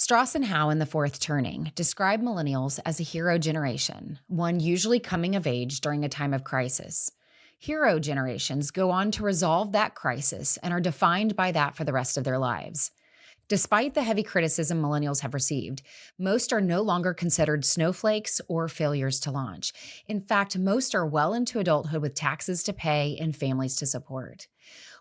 Strauss and Howe in The Fourth Turning describe millennials as a hero generation, one usually coming of age during a time of crisis. Hero generations go on to resolve that crisis and are defined by that for the rest of their lives. Despite the heavy criticism millennials have received, most are no longer considered snowflakes or failures to launch. In fact, most are well into adulthood with taxes to pay and families to support.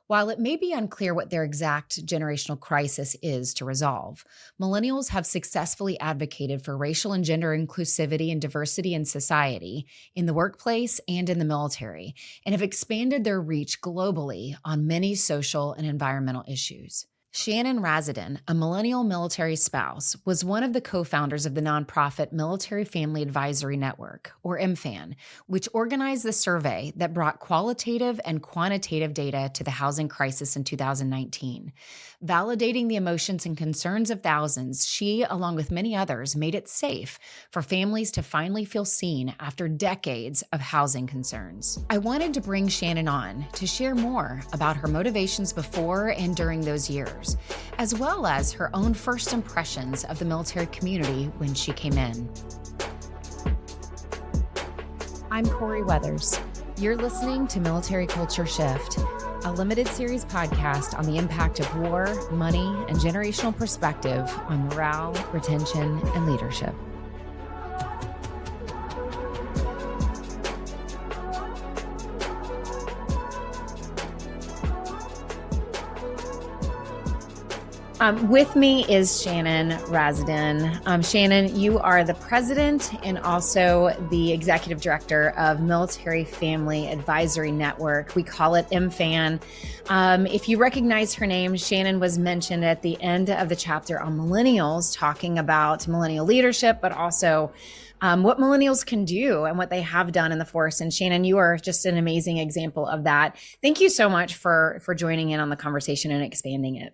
While it may be unclear what their exact generational crisis is to resolve, millennials have successfully advocated for racial and gender inclusivity and diversity in society, in the workplace, and in the military, and have expanded their reach globally on many social and environmental issues. Shannon Razsadin, a millennial military spouse, was one of the co-founders of the nonprofit Military Family Advocacy Network, or MFAN, which organized the survey that brought qualitative and quantitative data to the housing crisis in 2019. Validating the emotions and concerns of thousands, she, along with many others, made it safe for families to finally feel seen after decades of housing concerns. I wanted to bring Shannon on to share more about her motivations before and during those years, as well as her own first impressions of the military community when she came in. I'm Corie Weathers. You're listening to Military Culture Shift, a limited series podcast on the impact of war, money, and generational perspective on morale, retention, and leadership. With me is Shannon Razsadin. Shannon, you are the president and also the executive director of Military Family Advocacy Network. We call it MFAN. If you recognize her name, Shannon was mentioned at the end of the chapter on millennials, talking about millennial leadership, but also what millennials can do and what they have done in the force. And Shannon, you are just an amazing example of that. Thank you so much for joining in on the conversation and expanding it.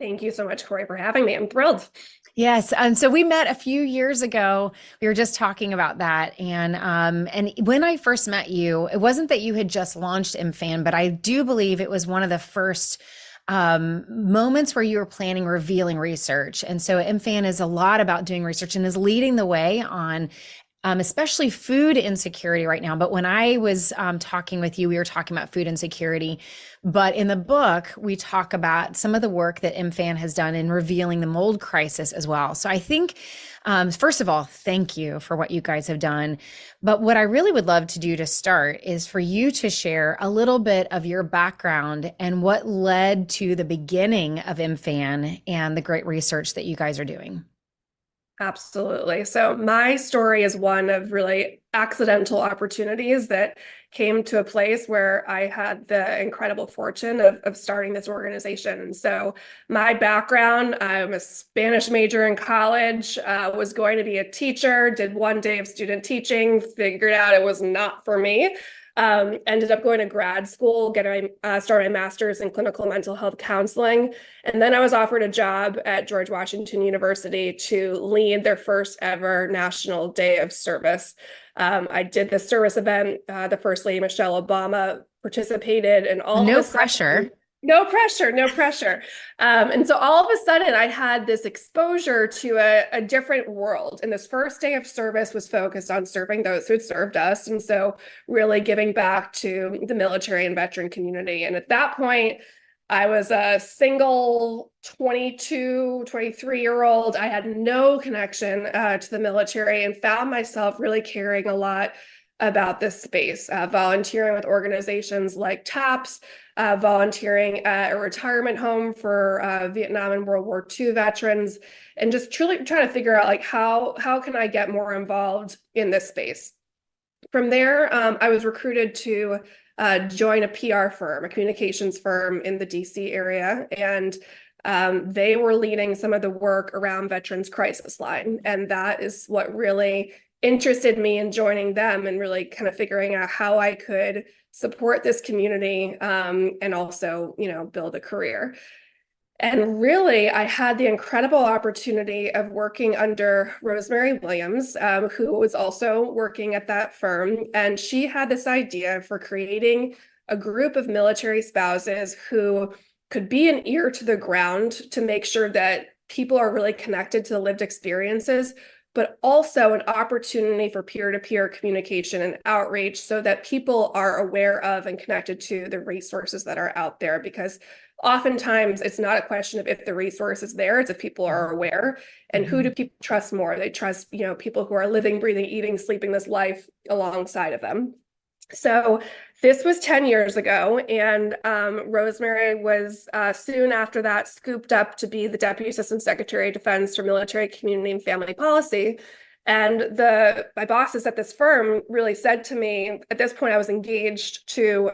Thank you so much, Corie, for having me. I'm thrilled. Yes. And so we met a few years ago. We were just talking about that. And when I first met you, it wasn't that you had just launched MFAN, but I do believe it was one of the first moments where you were planning revealing research. And so MFAN is a lot about doing research and is leading the way on especially food insecurity right now. But when I was talking with you, we were talking about food insecurity. But in the book, we talk about some of the work that MFAN has done in revealing the mold crisis as well. So I think, first of all, thank you for what you guys have done. But what I really would love to do to start is for you to share a little bit of your background and what led to the beginning of MFAN and the great research that you guys are doing. Absolutely. So my story is one of really accidental opportunities that came to a place where I had the incredible fortune of starting this organization. And so my background, I'm a Spanish major in college, was going to be a teacher, did one day of student teaching, figured out it was not for me. Ended up going to grad school, started my master's in clinical mental health counseling. And then I was offered a job at George Washington University to lead their first ever National Day of Service. I did the service event. The First Lady, Michelle Obama, participated, and all no of a sudden, pressure. No pressure. And so all of a sudden I had this exposure to a different world. And this first day of service was focused on serving those who had served us. And so really giving back to the military and veteran community. And at that point, I was a single 22, 23-year-old. I had no connection to the military and found myself really caring a lot about this space, volunteering with organizations like TAPS, volunteering at a retirement home for Vietnam and World War II veterans, and just truly trying to figure out how can I get more involved in this space. From there, I was recruited to join a PR firm, a communications firm in the DC area, and they were leading some of the work around Veterans Crisis Line, and that is what really interested me in joining them and really kind of figuring out how I could support this community and also, build a career. And really, I had the incredible opportunity of working under Rosemary Williams, who was also working at that firm. And she had this idea for creating a group of military spouses who could be an ear to the ground to make sure that people are really connected to the lived experiences, but also an opportunity for peer-to-peer communication and outreach so that people are aware of and connected to the resources that are out there. Because oftentimes it's not a question of if the resource is there, it's if people are aware. And who do people trust more? They trust, people who are living, breathing, eating, sleeping this life alongside of them. So this was 10 years ago, and Rosemary was soon after that scooped up to be the Deputy Assistant Secretary of Defense for Military, Community, and Family Policy. And my bosses at this firm really said to me, at this point I was engaged to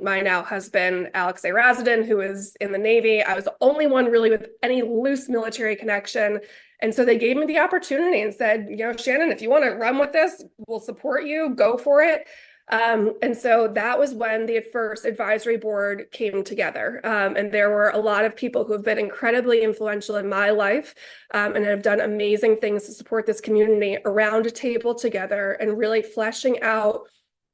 my now husband, Shannon Razsadin, who is in the Navy. I was the only one really with any loose military connection. And so they gave me the opportunity and said, Shannon, if you want to run with this, we'll support you, go for it. And so that was when the first advisory board came together. And there were a lot of people who have been incredibly influential in my life, and have done amazing things to support this community around a table together and really fleshing out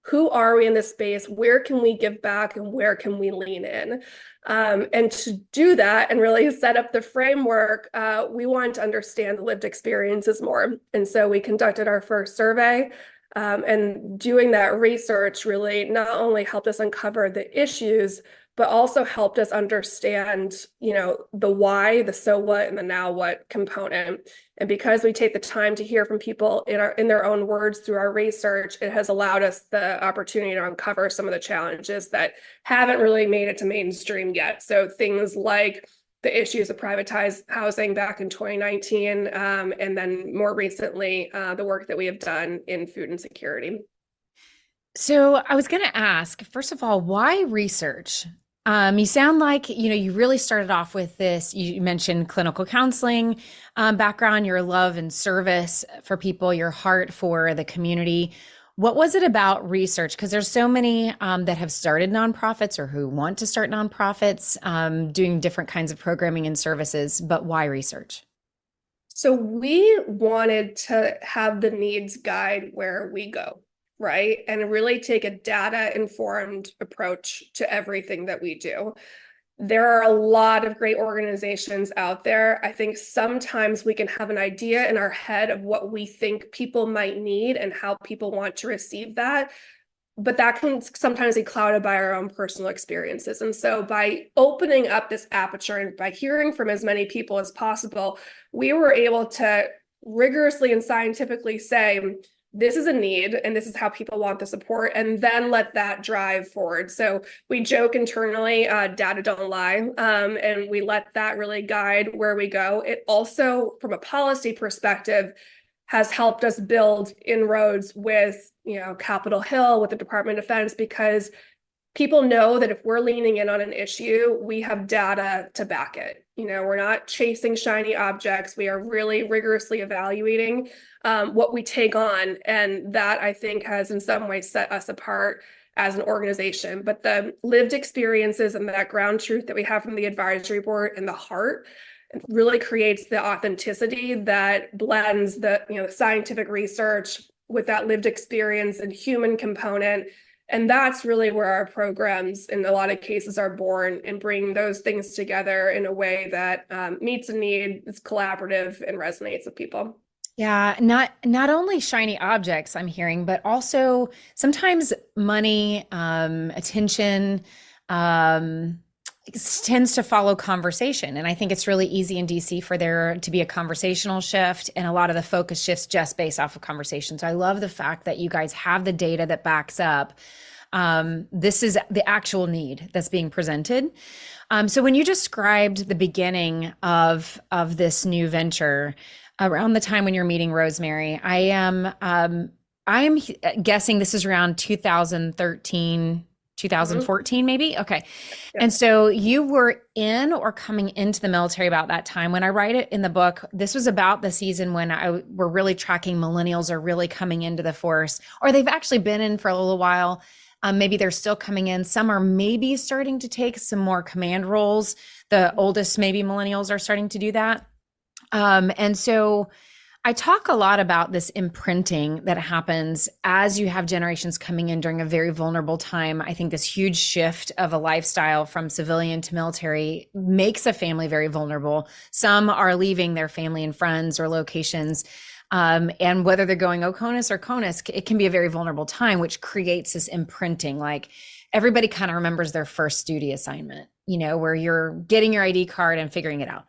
who are we in this space, where can we give back, and where can we lean in? And to do that and really set up the framework, we wanted to understand the lived experiences more. And so we conducted our first survey. And doing that research really not only helped us uncover the issues, but also helped us understand, the why, the so what, and the now what component. And because we take the time to hear from people in their own words through our research, it has allowed us the opportunity to uncover some of the challenges that haven't really made it to mainstream yet. So things like the issues of privatized housing back in 2019, and then more recently, the work that we have done in food insecurity. So I was going to ask, first of all, why research? You sound like, you really started off with this. You mentioned clinical counseling background, your love and service for people, your heart for the community. What was it about research? Because there's so many that have started nonprofits or who want to start nonprofits doing different kinds of programming and services, but why research? So we wanted to have the needs guide where we go, right? And really take a data-informed approach to everything that we do. There are a lot of great organizations out there. I think sometimes we can have an idea in our head of what we think people might need and how people want to receive that. But that can sometimes be clouded by our own personal experiences. And so by opening up this aperture and by hearing from as many people as possible, we were able to rigorously and scientifically say, this is a need and this is how people want the support, and then let that drive forward. So we joke internally, data don't lie, and we let that really guide where we go. It also, from a policy perspective, has helped us build inroads with, Capitol Hill, with the Department of Defense, because people know that if we're leaning in on an issue, we have data to back it. We're not chasing shiny objects. We are really rigorously evaluating what we take on. And that, I think, has in some ways set us apart as an organization. But the lived experiences and that ground truth that we have from the advisory board and the heart really creates the authenticity that blends the scientific research with that lived experience and human component. And that's really where our programs, in a lot of cases, are born, and bring those things together in a way that meets a need, is collaborative, and resonates with people. Yeah, not only shiny objects I'm hearing, but also sometimes money, attention, tends to follow conversation. And I think it's really easy in DC for there to be a conversational shift, and a lot of the focus shifts just based off of conversation. So I love the fact that you guys have the data that backs up this is the actual need that's being presented. So when you described the beginning of this new venture around the time when you're meeting Rosemary, I am guessing this is around 2013, 2014, maybe? Okay. Yeah. And so you were in or coming into the military about that time. When I write it in the book, this was about the season when we're really tracking millennials are really coming into the force, or they've actually been in for a little while. Maybe they're still coming in. Some are maybe starting to take some more command roles. The oldest maybe millennials are starting to do that. And so I talk a lot about this imprinting that happens as you have generations coming in during a very vulnerable time. I think this huge shift of a lifestyle from civilian to military makes a family very vulnerable. Some are leaving their family and friends or locations. And whether they're going Oconus or Conus, it can be a very vulnerable time, which creates this imprinting. Like everybody kind of remembers their first duty assignment, where you're getting your ID card and figuring it out.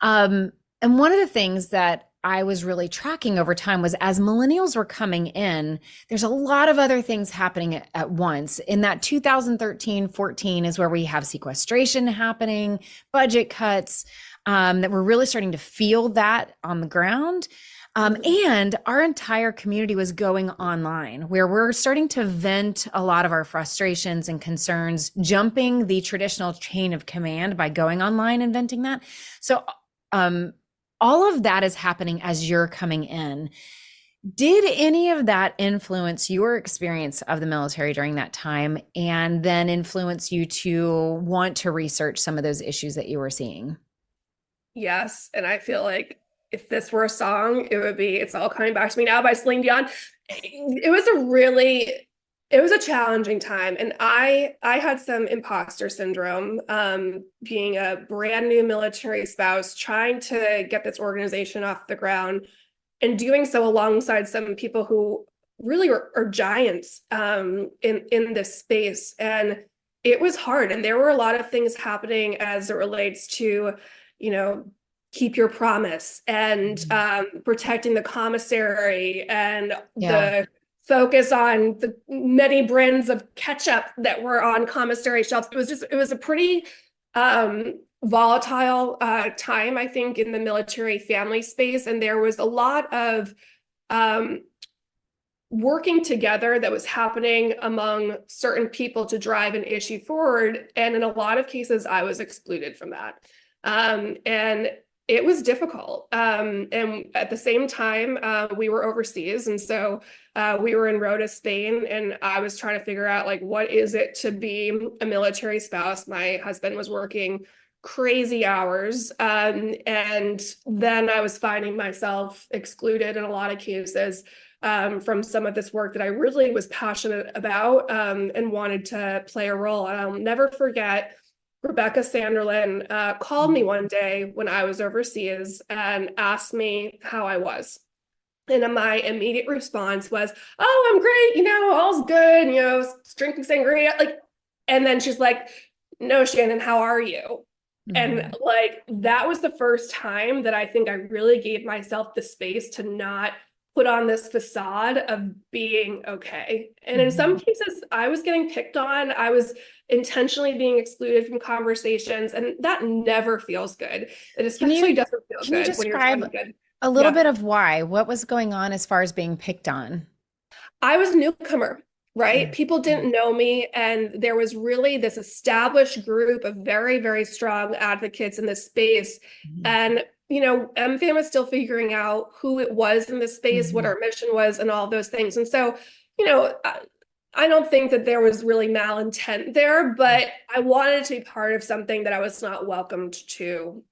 And one of the things that I was really tracking over time was as millennials were coming in, there's a lot of other things happening at once. In that 2013-14 is where we have sequestration happening, budget cuts, that we're really starting to feel that on the ground. And our entire community was going online, where we're starting to vent a lot of our frustrations and concerns, jumping the traditional chain of command by going online and venting that. So all of that is happening as you're coming in. Did any of that influence your experience of the military during that time, and then influence you to want to research some of those issues that you were seeing? Yes. And I feel like if this were a song, it would be It's All Coming Back to Me Now by Celine Dion. It was a challenging time. And I had some imposter syndrome, being a brand new military spouse, trying to get this organization off the ground and doing so alongside some people who really are giants in this space. And it was hard. And there were a lot of things happening as it relates to, keep your promise and protecting the commissary and the focus on the many brands of ketchup that were on commissary shelves. It was a pretty volatile time, I think, in the military family space. And there was a lot of working together that was happening among certain people to drive an issue forward. And in a lot of cases, I was excluded from that. And it was difficult. And at the same time, we were overseas. And so we were in Rota, Spain, and I was trying to figure out, like, what is it to be a military spouse? My husband was working crazy hours. And then I was finding myself excluded in a lot of cases from some of this work that I really was passionate about and wanted to play a role. And I'll never forget Rebecca Sanderlin called me one day when I was overseas and asked me how I was. And my immediate response was, "Oh, I'm great, all's good, drinking sangria." And then she's like, "No, Shannon, how are you?" Mm-hmm. And that was the first time that I think I really gave myself the space to not put on this facade of being okay. And in some cases, I was getting picked on. I was intentionally being excluded from conversations, and that never feels good. It especially doesn't feel good when you're trying to be good. A little bit of why? What was going on as far as being picked on? I was a newcomer, right? Mm-hmm. People didn't know me, and there was really this established group of very, very strong advocates in this space. Mm-hmm. And MFAN was still figuring out who it was in this space, what our mission was, and all those things. And so, I don't think that there was really malintent there, but I wanted to be part of something that I was not welcomed to.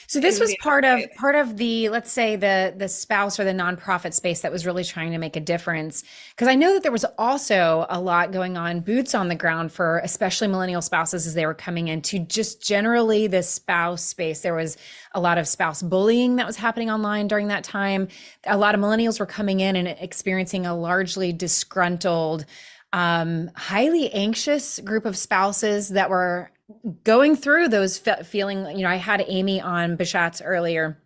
So this was part of the, let's say, the spouse or the nonprofit space that was really trying to make a difference. Because I know that there was also a lot going on, boots on the ground for especially millennial spouses as they were coming into just generally the spouse space. There was a lot of spouse bullying that was happening online during that time. A lot of millennials were coming in and experiencing a largely disgruntled, highly anxious group of spouses that were going through those feeling, I had Amy on Bishatz earlier,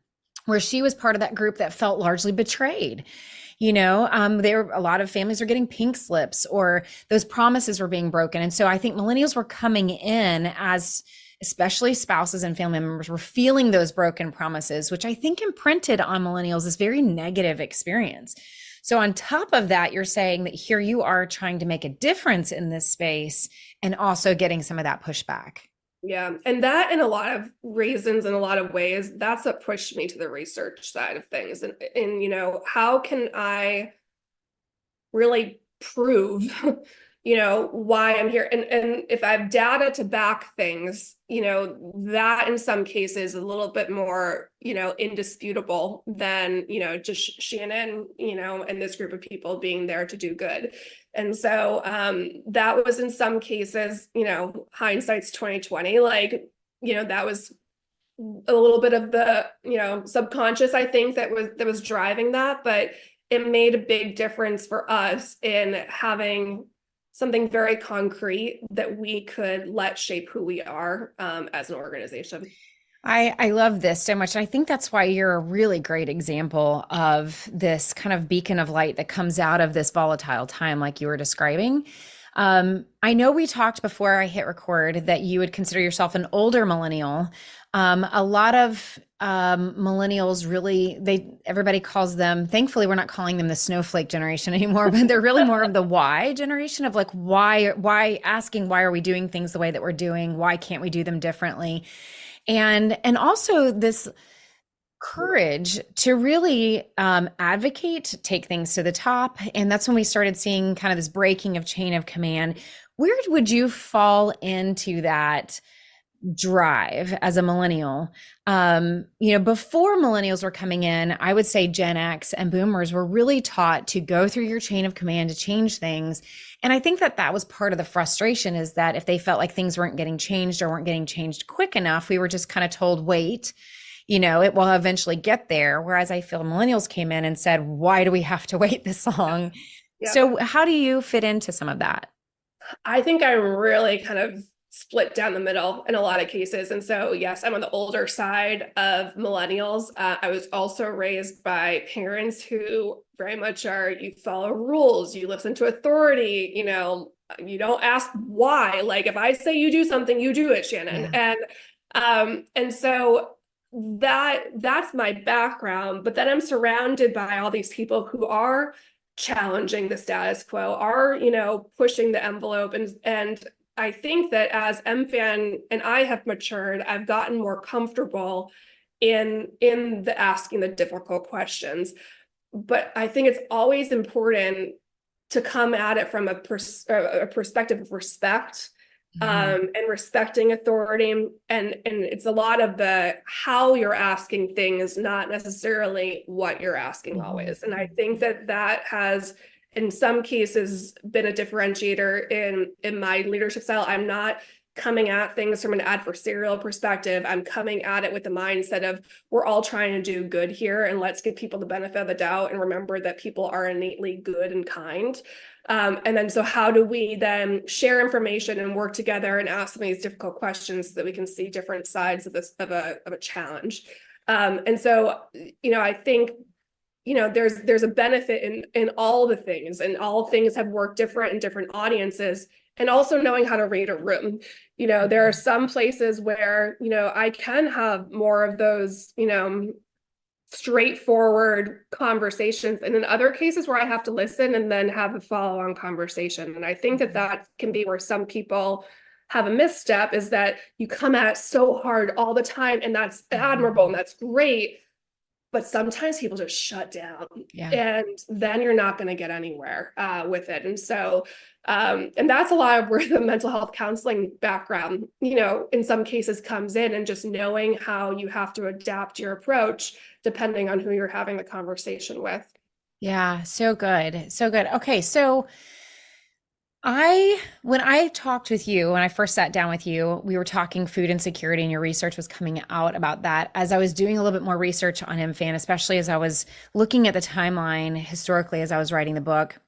where she was part of that group that felt largely betrayed. A lot of families were getting pink slips, or those promises were being broken. And so I think millennials were coming in as, especially spouses and family members, were feeling those broken promises, which I think imprinted on millennials this very negative experience. So on top of that, you're saying that here you are trying to make a difference in this space and also getting some of that pushback. Yeah. And that, in a lot of reasons, in a lot of ways, that's what pushed me to the research side of things. And how can I really prove why I'm here. And if I have data to back things, that in some cases is a little bit more, indisputable than, just Shannon, and this group of people being there to do good. And so that was in some cases, hindsight's 2020, like, that was a little bit of the, subconscious, I think that was driving that, but it made a big difference for us in having something very concrete that we could let shape who we are as an organization. I love this so much. And I think that's why you're a really great example of this kind of beacon of light that comes out of this volatile time, like you were describing. I know we talked before I hit record that you would consider yourself an older millennial. A lot of millennials really, everybody calls them, thankfully we're not calling them the snowflake generation anymore, but they're really more of the why generation, of like why asking, why are we doing things the way that we're doing? Why can't we do them differently? And also this courage to really advocate, take things to the top. And that's when we started seeing kind of this breaking of chain of command. Where would you fall into that drive as a millennial? Before millennials were coming in, I would say Gen X and boomers were really taught to go through your chain of command to change things. And I think that was part of the frustration, is that if they felt like things weren't getting changed or weren't getting changed quick enough, we were just kind of told, wait, it will eventually get there. Whereas I feel millennials came in and said, why do we have to wait this long? Yeah. So how do you fit into some of that? I think I'm really kind of split down the middle in a lot of cases. And so, yes, I'm on the older side of millennials. I was also raised by parents who very much are, you follow rules, you listen to authority, you don't ask why. Like, if I say you do something, you do it, Shannon. Yeah. And so that's my background. But then I'm surrounded by all these people who are challenging the status quo, are, pushing the envelope. And I think that as MFAN and I have matured, I've gotten more comfortable in the asking the difficult questions. But I think it's always important to come at it from a perspective of respect, and respecting authority. And it's a lot of the how you're asking things, not necessarily what you're asking always. And I think that has, in some cases, been a differentiator in my leadership style. I'm not coming at things from an adversarial perspective. I'm coming at it with the mindset of, we're all trying to do good here, and let's give people the benefit of the doubt and remember that people are innately good and kind. And then, so how do we then share information and work together and ask some of these difficult questions so that we can see different sides of this, of a challenge? And so, I think, there's a benefit in all the things, and all things have worked different in different audiences, and also knowing how to read a room. There are some places where, I can have more of those, straightforward conversations, and in other cases where I have to listen and then have a follow-on conversation. And I think that can be where some people have a misstep, is that you come at it so hard all the time, and that's admirable and that's great. But sometimes people just shut down, and then you're not going to get anywhere with it. And so, and that's a lot of where the mental health counseling background, in some cases comes in, and just knowing how you have to adapt your approach depending on who you're having the conversation with. Yeah, so good. So good. Okay, so when I talked with you, when I first sat down with you, we were talking food insecurity, and your research was coming out about that. As I was doing a little bit more research on MFAN, especially as I was looking at the timeline historically as I was writing the book,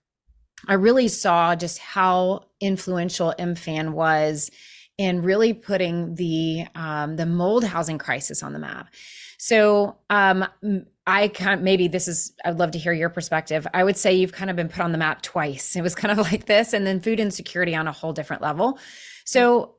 I really saw just how influential MFAN was in really putting the mold housing crisis on the map. So I'd love to hear your perspective. I would say you've kind of been put on the map twice. It was kind of like this, and then food insecurity on a whole different level. So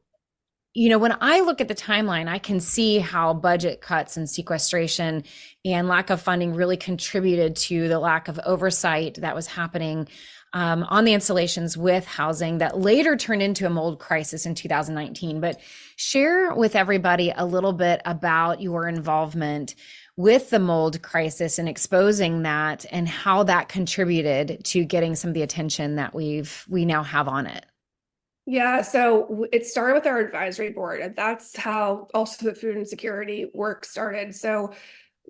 When I look at the timeline, I can see how budget cuts and sequestration and lack of funding really contributed to the lack of oversight that was happening on the installations with housing that later turned into a mold crisis in 2019. But share with everybody a little bit about your involvement with the mold crisis and exposing that and how that contributed to getting some of the attention that we now have on it. Yeah, so it started with our advisory board, and that's how also the food insecurity work started. So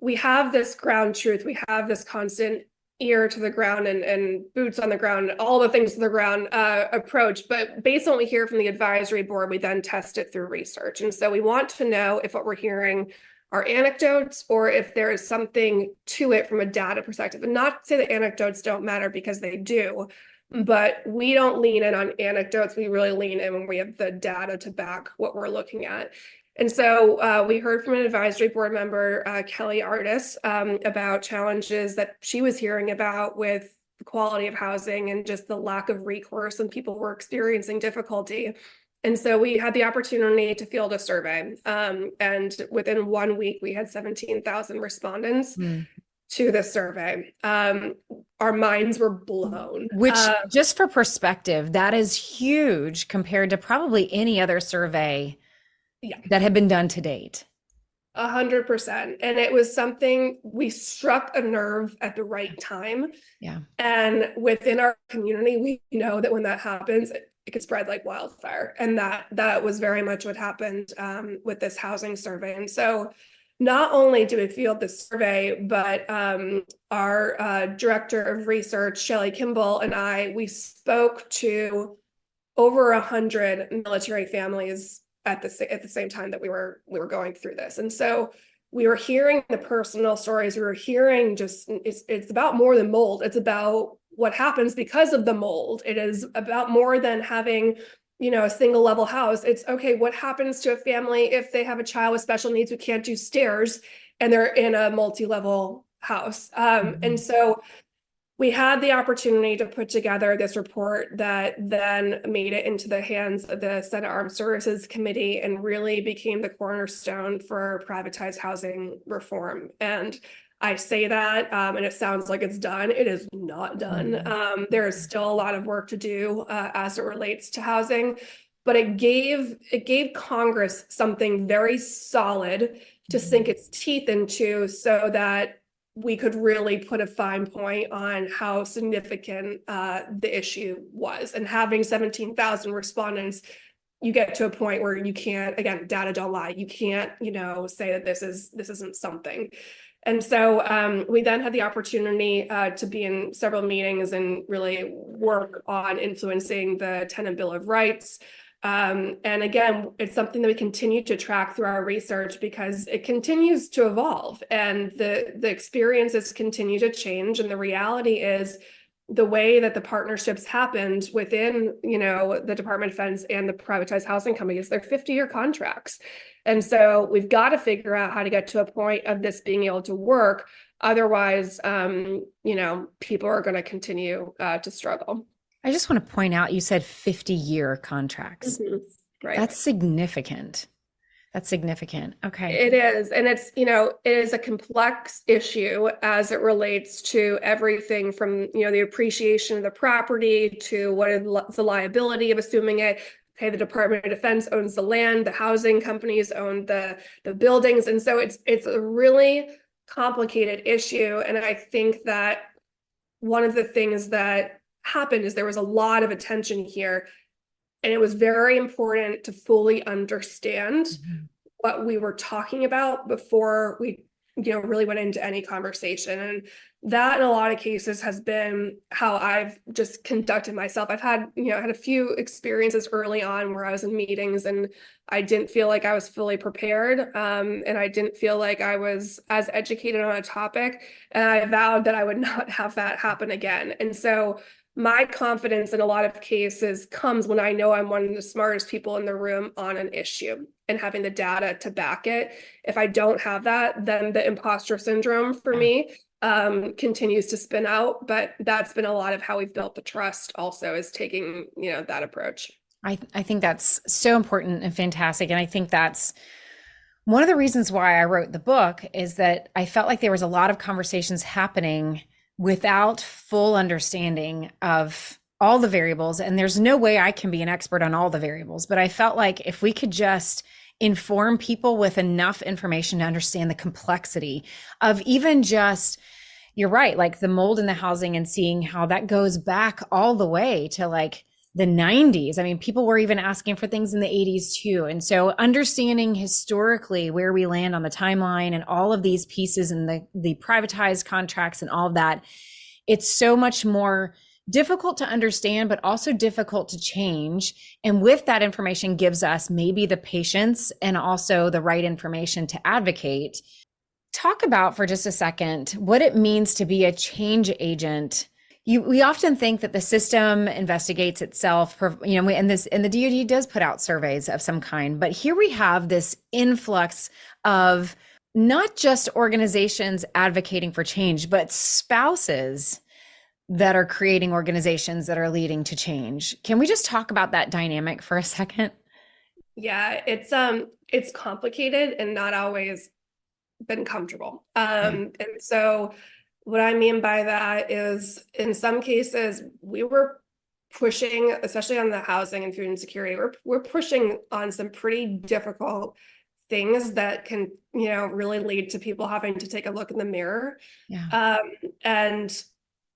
we have this ground truth, we have this constant ear to the ground and boots on the ground, all the things to the ground approach. But based on what we hear from the advisory board, we then test it through research. And so we want to know if what we're hearing are anecdotes or if there is something to it from a data perspective. And not to say that anecdotes don't matter, because they do. But we don't lean in on anecdotes. We really lean in when we have the data to back what we're looking at. And so we heard from an advisory board member, Kelly Artis, about challenges that she was hearing about with the quality of housing and just the lack of recourse, and people were experiencing difficulty. And so we had the opportunity to field a survey. And within 1 week, we had 17,000 respondents to the survey. Our minds were blown. Which, just for perspective, that is huge compared to probably any other survey that had been done to date. 100%. And it was something, we struck a nerve at the right time. Yeah. And within our community, we know that when that happens, it could spread like wildfire. And that was very much what happened with this housing survey. And so not only do we field the survey, but our director of research, Shelley Kimball, and we spoke to over 100 military families at the same time that we were going through this. And so we were hearing the personal stories. We were hearing it's about more than mold. It's about what happens because of the mold. It is about more than having a single level house. It's okay, what happens to a family if they have a child with special needs who can't do stairs and they're in a multi-level house? And so we had the opportunity to put together this report that then made it into the hands of the Senate Armed Services Committee and really became the cornerstone for privatized housing reform. And I say that, and it sounds like it's done. It is not done. There is still a lot of work to do as it relates to housing, but it gave Congress something very solid to sink its teeth into, so that we could really put a fine point on how significant the issue was. And having 17,000 respondents, you get to a point where you can't, again, data don't lie. You can't, say that this isn't something. And so we then had the opportunity to be in several meetings and really work on influencing the Tenant Bill of Rights. And again, it's something that we continue to track through our research because it continues to evolve and the experiences continue to change. And the reality is the way that the partnerships happened within, the Department of Defense and the privatized housing companies, they're 50-year contracts. And so we've got to figure out how to get to a point of this being able to work. Otherwise, people are going to continue to struggle. I just want to point out, you said 50-year contracts. Right. That's significant. Okay. It is. And it's, it is a complex issue as it relates to everything from, the appreciation of the property to what is the liability of assuming it. Okay, the Department of Defense owns the land, the housing companies own the buildings. And so it's a really complicated issue. And I think that one of the things that happened is there was a lot of attention here, and it was very important to fully understand what we were talking about before we really went into any conversation. And that in a lot of cases has been how I've just conducted myself. I've had had a few experiences early on where I was in meetings and I didn't feel like I was fully prepared, and I didn't feel like I was as educated on a topic, and I vowed that I would not have that happen again. And so my confidence in a lot of cases comes when I know I'm one of the smartest people in the room on an issue and having the data to back it. If I don't have that, then the imposter syndrome for me continues to spin out. But that's been a lot of how we've built the trust also, is taking, that approach. I think that's so important and fantastic. And I think that's one of the reasons why I wrote the book, is that I felt like there was a lot of conversations happening without full understanding of all the variables. And there's no way I can be an expert on all the variables, but I felt like if we could just inform people with enough information to understand the complexity of even just, you're right, like the mold in the housing, and seeing how that goes back all the way to like the 90s. I mean, people were even asking for things in the 80s too. And so understanding historically where we land on the timeline and all of these pieces and the privatized contracts and all of that, it's so much more difficult to understand, but also difficult to change. And with that information gives us maybe the patience and also the right information to advocate. Talk about for just a second what it means to be a change agent. We often think that the system investigates itself, and the DoD does put out surveys of some kind, but here we have this influx of not just organizations advocating for change, but spouses that are creating organizations that are leading to change. Can we just talk about that dynamic for a second? Yeah, it's complicated and not always been comfortable. And so what I mean by that is, in some cases, we were pushing, especially on the housing and food insecurity, we're pushing on some pretty difficult things that can, really lead to people having to take a look in the mirror. Yeah. And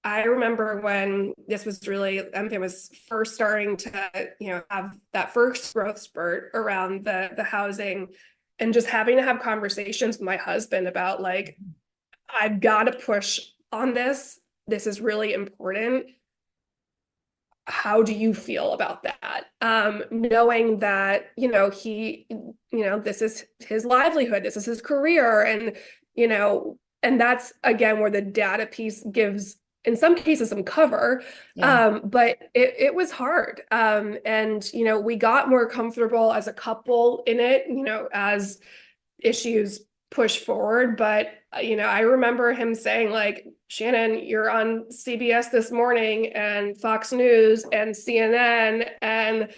I remember when this was really, MFAN was first starting to, have that first growth spurt around the housing, and just having to have conversations with my husband about like, I've got to push on this. This is really important. How do you feel about that? Knowing that, this is his livelihood, this is his career. And, and that's again, where the data piece gives, in some cases, some cover. Yeah. But it was hard. And, we got more comfortable as a couple in it, as issues push forward. But, I remember him saying like, Shannon, you're on CBS this morning and Fox News and CNN, and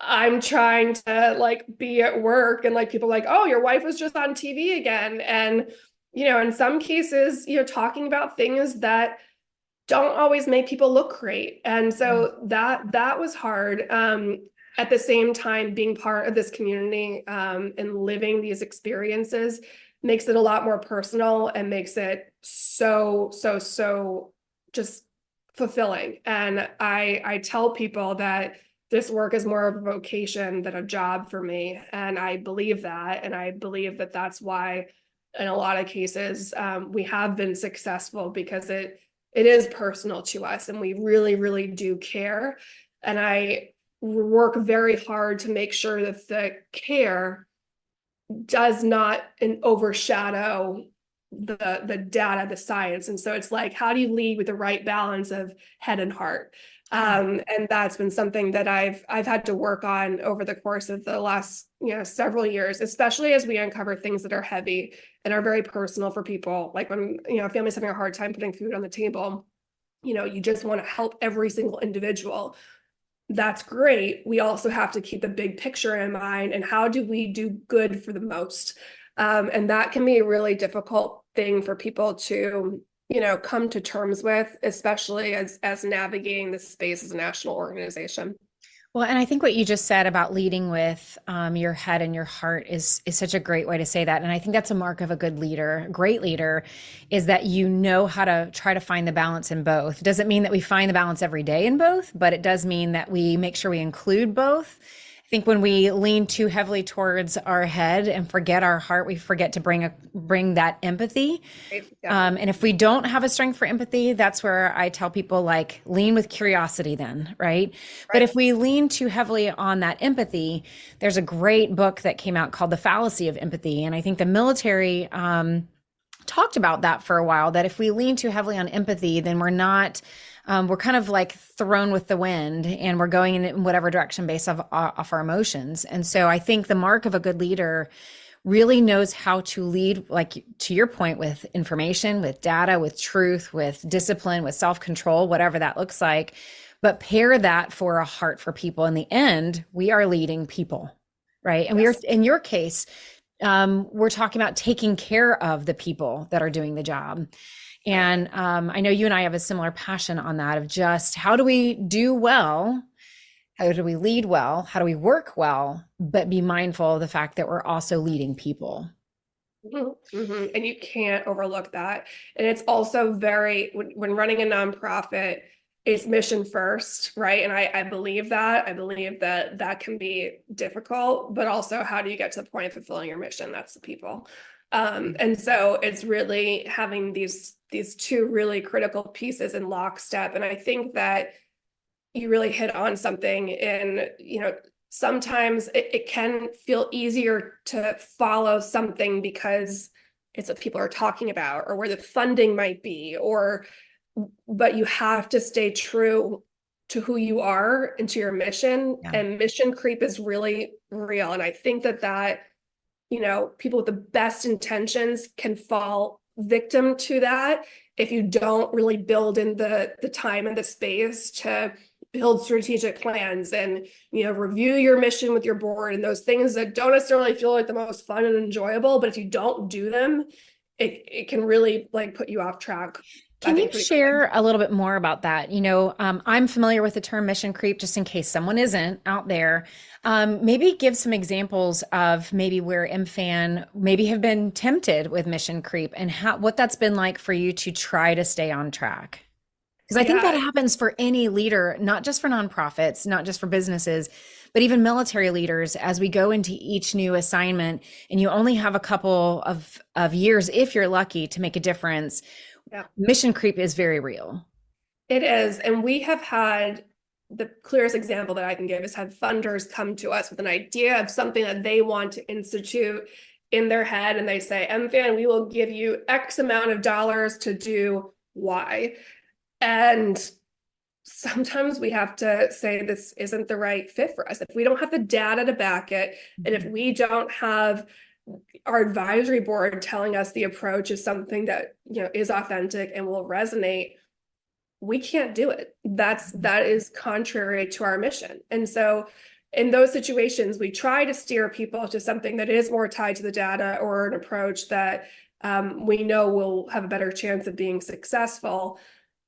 I'm trying to like be at work, and like people like, oh, your wife was just on TV again. And, in some cases, talking about things that don't always make people look great. And so that was hard. At the same time, being part of this community and living these experiences makes it a lot more personal and makes it so just fulfilling. And I tell people that this work is more of a vocation than a job for me. And I believe that. And I believe that that's why in a lot of cases we have been successful, because it is personal to us and we really, really do care. And I work very hard to make sure that the care does not overshadow the data, the science. And so it's like, how do you lead with the right balance of head and heart? And that's been something that I've had to work on over the course of the last, several years, especially as we uncover things that are heavy and are very personal for people. Like when, a family's having a hard time putting food on the table, you just want to help every single individual. That's great. We also have to keep the big picture in mind, and how do we do good for the most? And that can be a really difficult thing for people to, come to terms with, especially as navigating this space as a national organization. Well, and I think what you just said about leading with your head and your heart is such a great way to say that. And I think that's a mark of a good leader. A great leader is that you know how to try to find the balance in both. Doesn't mean that we find the balance every day in both, but it does mean that we make sure we include both. I think when we lean too heavily towards our head and forget our heart, we forget to bring that empathy. And if we don't have a strength for empathy, that's where I tell people like lean with curiosity then, right? But if we lean too heavily on that empathy, there's a great book that came out called The Fallacy of Empathy. And I think the military talked about that for a while, that if we lean too heavily on empathy, then we're kind of like thrown with the wind, and we're going in whatever direction based off our emotions. And so I think the mark of a good leader really knows how to lead, like to your point, with information, with data, with truth, with discipline, with self-control, whatever that looks like, but pair that for a heart for people. In the end, we are leading people, right? And Yes. we are, in your case, we're talking about taking care of the people that are doing the job. And I know you and I have a similar passion on that of just how do we do well? How do we lead well? How do we work well, but be mindful of the fact that we're also leading people? And you can't overlook that. And it's also very, when running a nonprofit, it's mission first, right? And I believe that. I believe that that can be difficult, but also how do you get to the point of fulfilling your mission? That's the people. And so it's really having these two really critical pieces in lockstep. And I think that you really hit on something in, sometimes it can feel easier to follow something because it's what people are talking about or where the funding might be, but you have to stay true to who you are and to your mission. Yeah. And mission creep is really real. And I think that people with the best intentions can fall victim to that if you don't really build in the time and the space to build strategic plans and review your mission with your board and those things that don't necessarily feel like the most fun and enjoyable, but if you don't do them, it can really like put you off track. Can you share a little bit more about that? I'm familiar with the term mission creep, just in case someone isn't out there. Maybe give some examples of maybe where MFAN maybe have been tempted with mission creep and what that's been like for you to try to stay on track. Because I think that happens for any leader, not just for nonprofits, not just for businesses, but even military leaders as we go into each new assignment and you only have a couple of years, if you're lucky, to make a difference. Yeah. Mission creep is very real. It is. And we have had the clearest example that I can give is had funders come to us with an idea of something that they want to institute in their head. And they say, MFAN, we will give you X amount of dollars to do Y. And sometimes we have to say this isn't the right fit for us. If we don't have the data to back it, and if we don't have our advisory board telling us the approach is something that is authentic and will resonate, we can't do it. That is contrary to our mission. And so in those situations, we try to steer people to something that is more tied to the data or an approach that we know will have a better chance of being successful.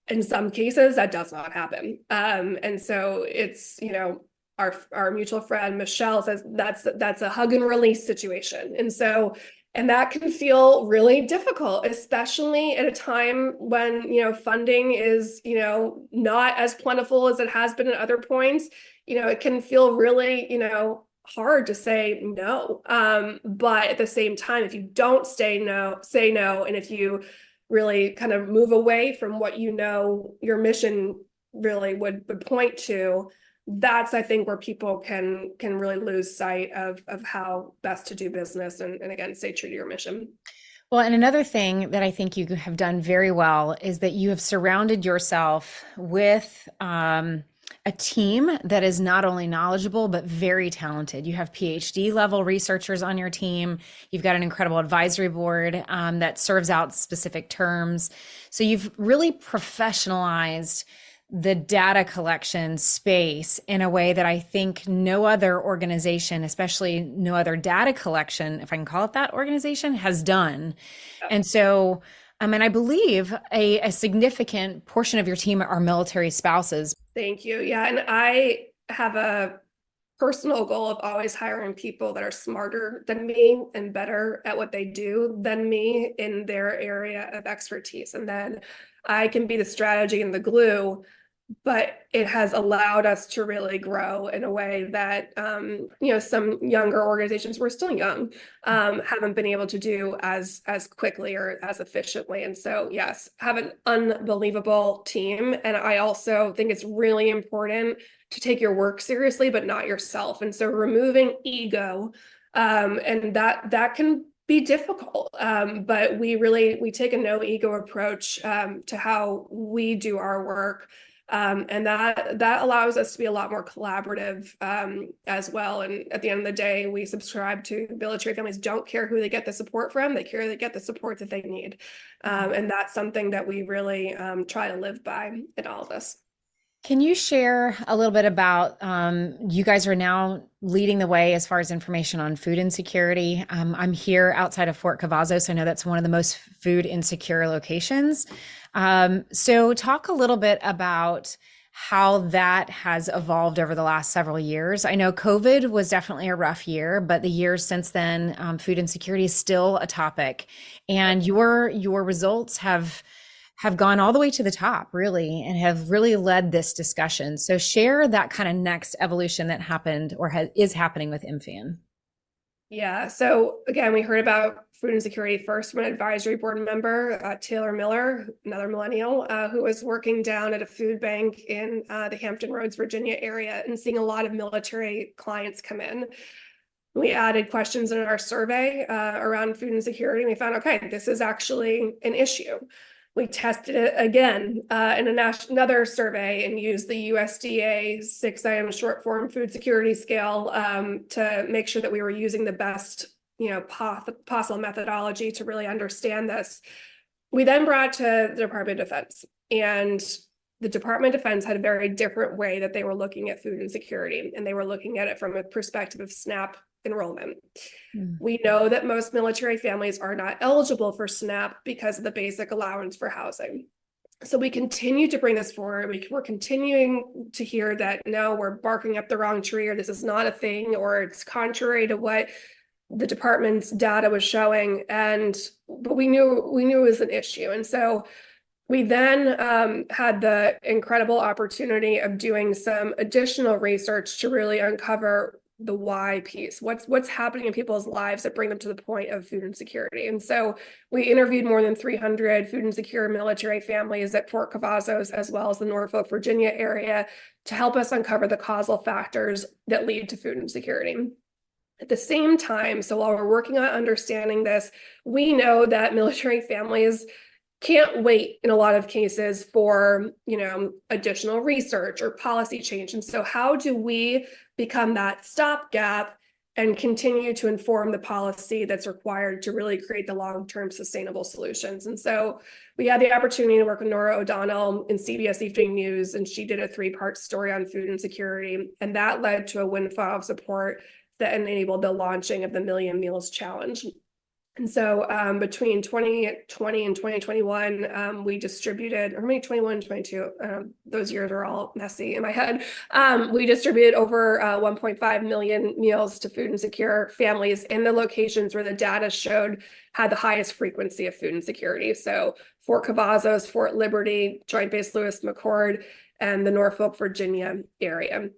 In some cases, that does not happen. And so it's, our mutual friend, Michelle, says that's a hug and release situation. And that can feel really difficult, especially at a time when, funding is, not as plentiful as it has been at other points. It can feel really, hard to say no. But at the same time, if you don't say no, and if you really kind of move away from what your mission really would point to, that's I think where people can really lose sight of how best to do business and again stay true to your mission. Well, and another thing that I think you have done very well is that you have surrounded yourself with a team that is not only knowledgeable, but very talented. You have PhD level researchers on your team. You've got an incredible advisory board that serves out specific terms. So you've really professionalized the data collection space in a way that I think no other organization, especially no other data collection, if I can call it that organization, has done. And so, and I believe a significant portion of your team are military spouses. Thank you. Yeah. And I have a personal goal of always hiring people that are smarter than me and better at what they do than me in their area of expertise. And then I can be the strategy and the glue, but it has allowed us to really grow in a way that, some younger organizations, we're still young, haven't been able to do as quickly or as efficiently. And so, yes, have an unbelievable team. And I also think it's really important to take your work seriously, but not yourself. And so removing ego, and that can be difficult. But we take a no ego approach to how we do our work. And that allows us to be a lot more collaborative as well. And at the end of the day, we subscribe to military families don't care who they get the support from, they care they get the support that they need. And that's something that we really try to live by in all of this. Can you share a little bit about you guys are now leading the way as far as information on food insecurity? I'm here outside of Fort Cavazos. I know that's one of the most food insecure locations. So talk a little bit about how that has evolved over the last several years. I know COVID was definitely a rough year, but the years since then, food insecurity is still a topic, and your results have gone all the way to the top, really, and have really led this discussion. So share that kind of next evolution that happened or is happening with MFAN. Yeah. So again, we heard about food insecurity first from an advisory board member, Taylor Miller, another millennial, who was working down at a food bank in the Hampton Roads, Virginia area and seeing a lot of military clients come in. We added questions in our survey around food insecurity, and we found, okay, this is actually an issue. We tested it again in another survey and used the USDA 6-item short form food security scale to make sure that we were using the best, possible methodology to really understand this. We then brought to the Department of Defense, and the Department of Defense had a very different way that they were looking at food insecurity, and they were looking at it from a perspective of SNAP enrollment. We know that most military families are not eligible for SNAP because of the basic allowance for housing. So we continue to bring this forward. We're continuing to hear that, no, we're barking up the wrong tree, or this is not a thing, or it's contrary to what the department's data was showing. But we knew it was an issue. And so we then had the incredible opportunity of doing some additional research to really uncover the why piece. What's happening in people's lives that bring them to the point of food insecurity. And so we interviewed more than 300 food insecure military families at Fort Cavazos, as well as the Norfolk, Virginia area, to help us uncover the causal factors that lead to food insecurity. At the same time, so while we're working on understanding this, we know that military families can't wait in a lot of cases for, additional research or policy change. And so how do we become that stopgap and continue to inform the policy that's required to really create the long-term sustainable solutions? And so we had the opportunity to work with Nora O'Donnell in CBS Evening News, and she did a 3-part story on food insecurity. And that led to a windfall of support that enabled the launching of the Million Meals Challenge. And so between 2020 and 2021, we distributed, or maybe 21 and 22, those years are all messy in my head. We distributed over 1.5 million meals to food insecure families in the locations where the data showed had the highest frequency of food insecurity. So Fort Cavazos, Fort Liberty, Joint Base Lewis McChord, and the Norfolk, Virginia area.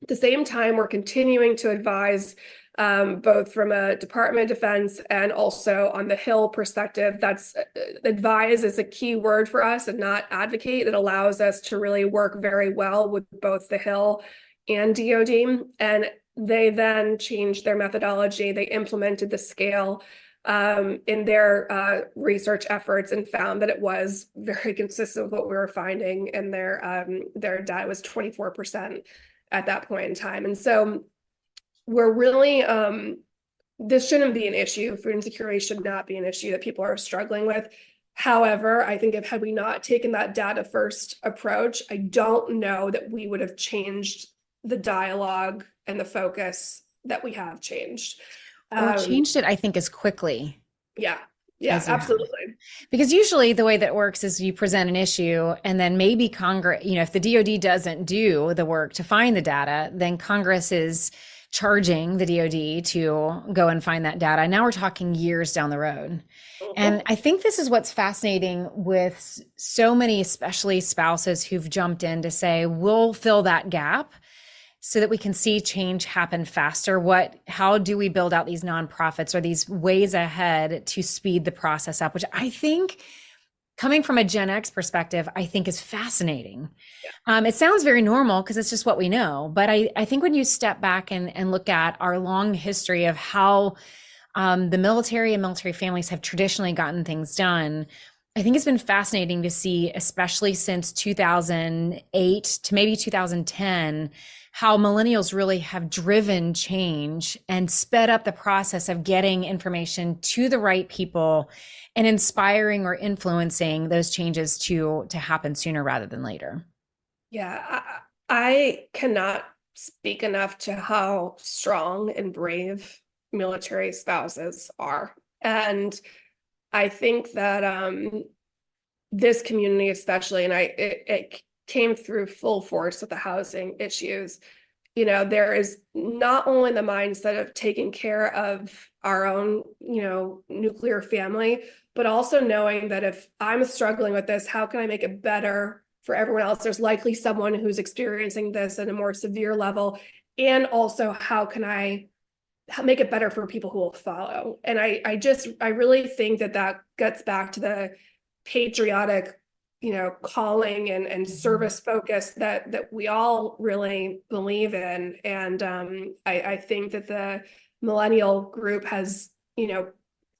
At the same time, we're continuing to advise both from a Department of Defense and also on the Hill perspective. That's advise is a key word for us and not advocate. It allows us to really work very well with both the Hill and DoD. And they then changed their methodology. They implemented the scale in their research efforts and found that it was very consistent with what we were finding. And their data was 24% at that point in time. And so we're really, this shouldn't be an issue. Food insecurity should not be an issue that people are struggling with. However, I think had we not taken that data first approach, I don't know that we would have changed the dialogue and the focus that we have changed. Or changed it, I think, as quickly. Yeah, absolutely. Because usually the way that it works is you present an issue, and then maybe Congress, if the DoD doesn't do the work to find the data, then Congress is charging the DoD to go and find that data. Now we're talking years down the road. And I think this is what's fascinating with so many, especially spouses who've jumped in to say, we'll fill that gap so that we can see change happen faster. How do we build out these nonprofits or these ways ahead to speed the process up, which I think, coming from a Gen X perspective, I think is fascinating. Yeah. It sounds very normal because it's just what we know. But I think when you step back and look at our long history of how the military and military families have traditionally gotten things done, I think it's been fascinating to see, especially since 2008 to maybe 2010, how millennials really have driven change and sped up the process of getting information to the right people and inspiring or influencing those changes to happen sooner rather than later. Yeah, I cannot speak enough to how strong and brave military spouses are. And I think that this community especially, and it came through full force with the housing issues. There is not only the mindset of taking care of our own, nuclear family, but also knowing that if I'm struggling with this, how can I make it better for everyone else? There's likely someone who's experiencing this at a more severe level. And also, how can I make it better for people who will follow? And I really think that gets back to the patriotic, calling and service focus that we all really believe in. And I think that the millennial group has,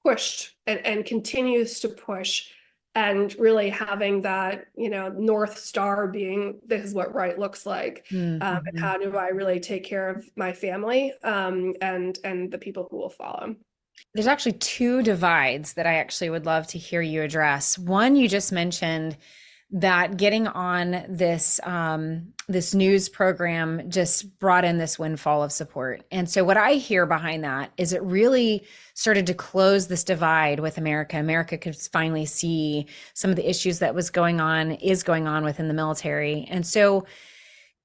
pushed and continues to push, and really having that, North Star being, this is what right looks like. And how do I really take care of my family, and the people who will follow. There's actually two divides that I actually would love to hear you address. One, you just mentioned that getting on this this news program just brought in this windfall of support. And so what I hear behind that is it really started to close this divide with America. America could finally see some of the issues that is going on within the military. And so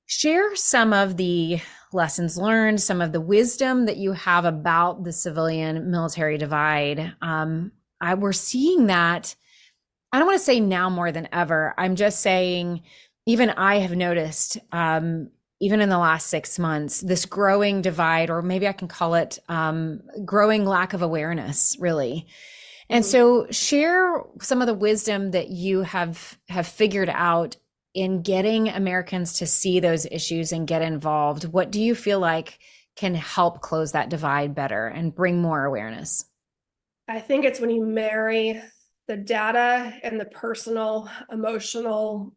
share some of the lessons learned, some of the wisdom that you have about the civilian military divide. We're seeing that, I don't want to say now more than ever. I'm just saying, even I have noticed, even in the last 6 months, this growing divide, or maybe I can call it growing lack of awareness, really. And so share some of the wisdom that you have figured out in getting Americans to see those issues and get involved. What do you feel like can help close that divide better and bring more awareness? I think it's when you marry the data and the personal, emotional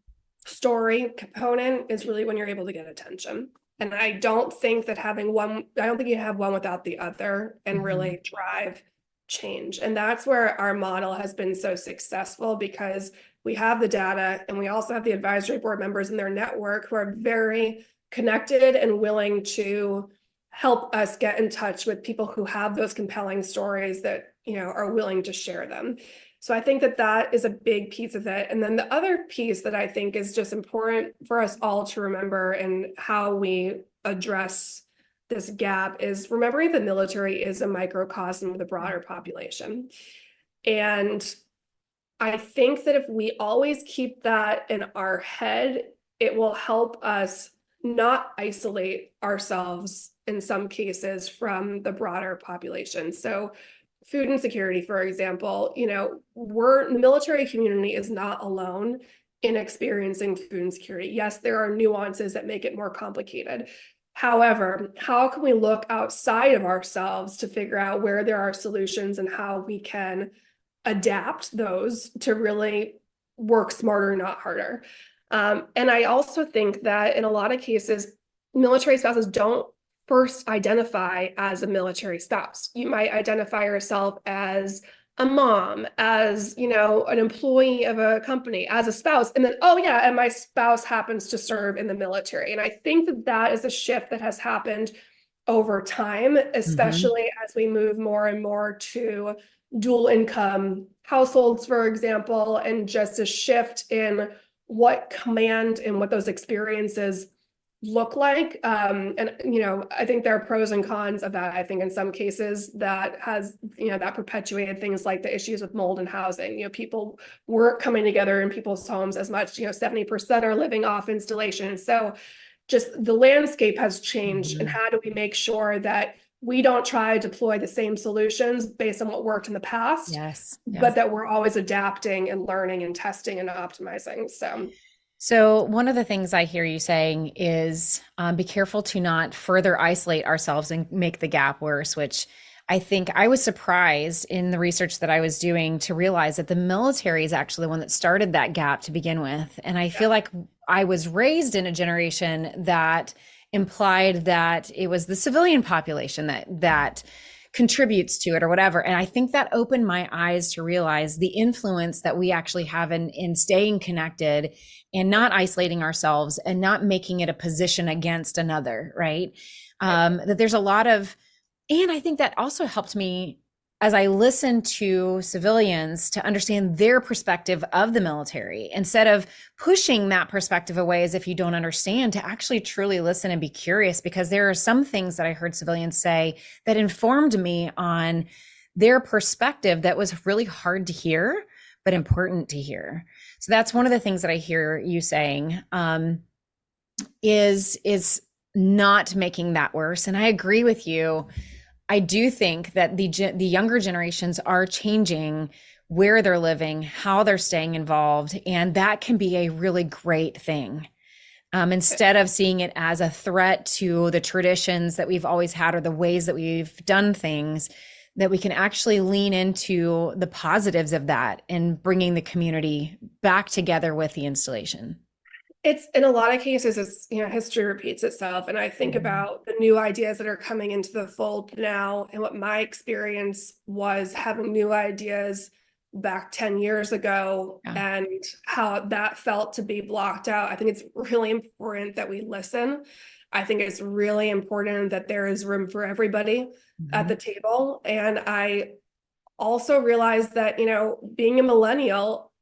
story component is really when you're able to get attention. And I don't think you have one without the other and really drive change. And that's where our model has been so successful, because we have the data and we also have the advisory board members in their network who are very connected and willing to help us get in touch with people who have those compelling stories that, are willing to share them. So I think that is a big piece of it. And then the other piece that I think is just important for us all to remember and how we address this gap is remembering the military is a microcosm of the broader population. And I think that if we always keep that in our head, it will help us not isolate ourselves in some cases from the broader population. So food insecurity, for example, the military community is not alone in experiencing food insecurity. Yes, there are nuances that make it more complicated. However, how can we look outside of ourselves to figure out where there are solutions and how we can adapt those to really work smarter, not harder? And I also think that in a lot of cases, military spouses don't first identify as a military spouse. You might identify yourself as a mom, as, an employee of a company, as a spouse, and then, oh yeah, and my spouse happens to serve in the military. And I think that is a shift that has happened over time, especially as we move more and more to dual income households, for example, and just a shift in what command and what those experiences look like. And, I think there are pros and cons of that. I think in some cases that has, that perpetuated things like the issues with mold and housing. People weren't coming together in people's homes as much, 70% are living off installation. So just the landscape has changed. And how do we make sure that we don't try to deploy the same solutions based on what worked in the past, but that we're always adapting and learning and testing and optimizing. So one of the things I hear you saying is be careful to not further isolate ourselves and make the gap worse, which I think I was surprised in the research that I was doing to realize that the military is actually the one that started that gap to begin with. And I feel like I was raised in a generation that implied that it was the civilian population that contributes to it or whatever. And I think that opened my eyes to realize the influence that we actually have in staying connected and not isolating ourselves and not making it a position against another, right? That there's a lot of, and I think that also helped me as I listened to civilians to understand their perspective of the military, instead of pushing that perspective away as if you don't understand, to actually truly listen and be curious, because there are some things that I heard civilians say that informed me on their perspective that was really hard to hear, but important to hear. So that's one of the things that I hear you saying, is not making that worse. And I agree with you. I do think that the younger generations are changing where they're living, how they're staying involved, and that can be a really great thing. Instead of seeing it as a threat to the traditions that we've always had or the ways that we've done things, that we can actually lean into the positives of that and bringing the community back together with the installation. It's, in a lot of cases, it's, history repeats itself. And I think about the new ideas that are coming into the fold now, and what my experience was having new ideas back 10 years ago, and how that felt to be blocked out. I think it's really important that we listen. I think it's really important that there is room for everybody at the table. And I also realized that, being a millennial,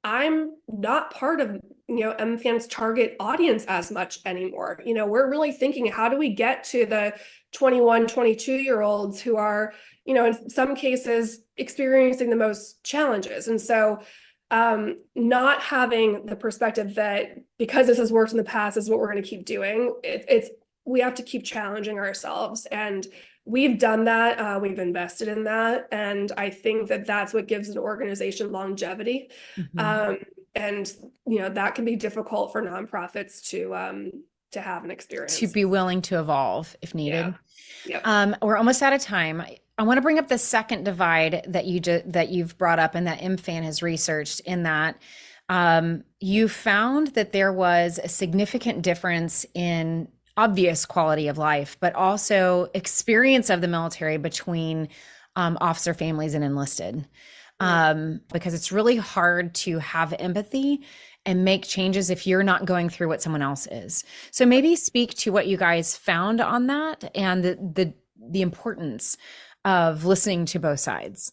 I'm not part of, MFAN's target audience as much anymore. We're really thinking, how do we get to the 21, 22-year-olds who are, in some cases experiencing the most challenges? And so not having the perspective that because this has worked in the past is what we're going to keep doing. We have to keep challenging ourselves, and we've done that. We've invested in that. And I think that that's what gives an organization longevity. And, that can be difficult for nonprofits to have an experience. To be willing to evolve if needed. Yeah. We're almost out of time. I want to bring up the second divide that you've brought up and that MFAN has researched, in that you found that there was a significant difference in obvious quality of life, but also experience of the military between officer families and enlisted. Because it's really hard to have empathy and make changes if you're not going through what someone else is. So maybe speak to what you guys found on that and the importance of listening to both sides.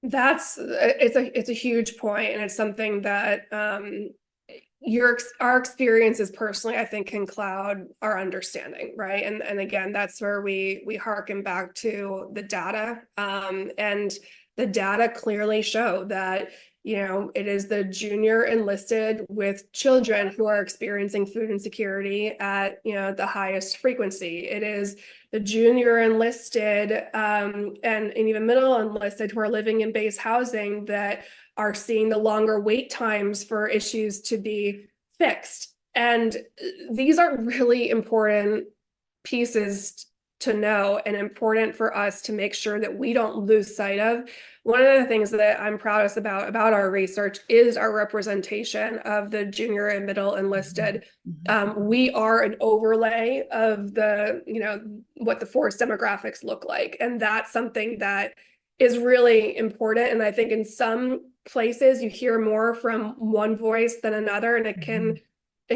It's a huge point, and it's something that our experiences personally, I think, can cloud our understanding, right? And again, that's where we harken back to the data, and the data clearly show that it is the junior enlisted with children who are experiencing food insecurity at the highest frequency. It is the junior enlisted and even middle enlisted who are living in base housing that are seeing the longer wait times for issues to be fixed. And these are really important pieces to know, and important for us to make sure that we don't lose sight of. One of the things that I'm proudest about our research is our representation of the junior and middle enlisted. We are an overlay of the, what the force demographics look like. And that's something that is really important. And I think in some places you hear more from one voice than another, and it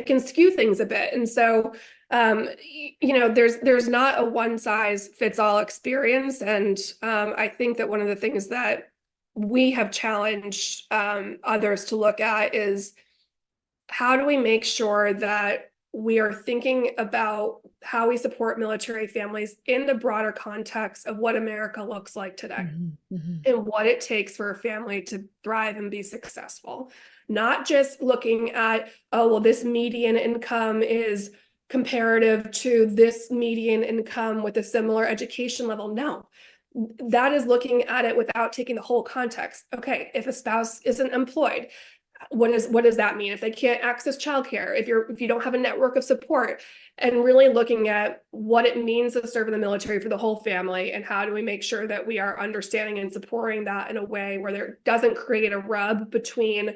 can skew things a bit. And so there's not a one size fits all experience. And I think that one of the things that we have challenged others to look at is, how do we make sure that we are thinking about how we support military families in the broader context of what America looks like today, and what it takes for a family to thrive and be successful. Not just looking at, oh, well, this median income is comparative to this median income with a similar education level. No, that is looking at it without taking the whole context. Okay, if a spouse isn't employed, what does that mean? If they can't access childcare, if you don't have a network of support, and really looking at what it means to serve in the military for the whole family, and how do we make sure that we are understanding and supporting that in a way where there doesn't create a rub between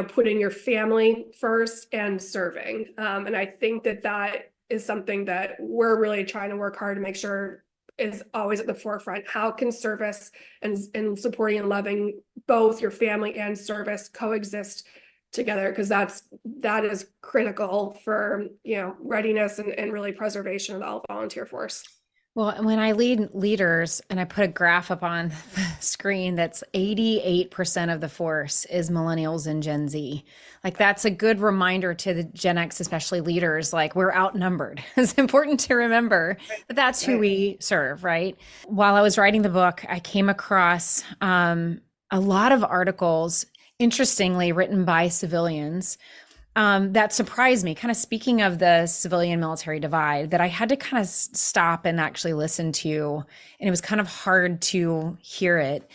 putting your family first and serving. And I think that is something that we're really trying to work hard to make sure is always at the forefront. How can service and supporting and loving both your family and service coexist together? Because that is critical for, readiness and really preservation of the all volunteer force. Well, when I lead leaders and I put a graph up on the screen that's 88% of the force is millennials and Gen Z. Like that's a good reminder to the Gen X, especially leaders, like we're outnumbered. It's important to remember that that's who we serve, right? While I was writing the book, I came across a lot of articles, interestingly written by civilians, that surprised me, kind of speaking of the civilian military divide, that I had to kind of stop and actually listen to. And it was kind of hard to hear it.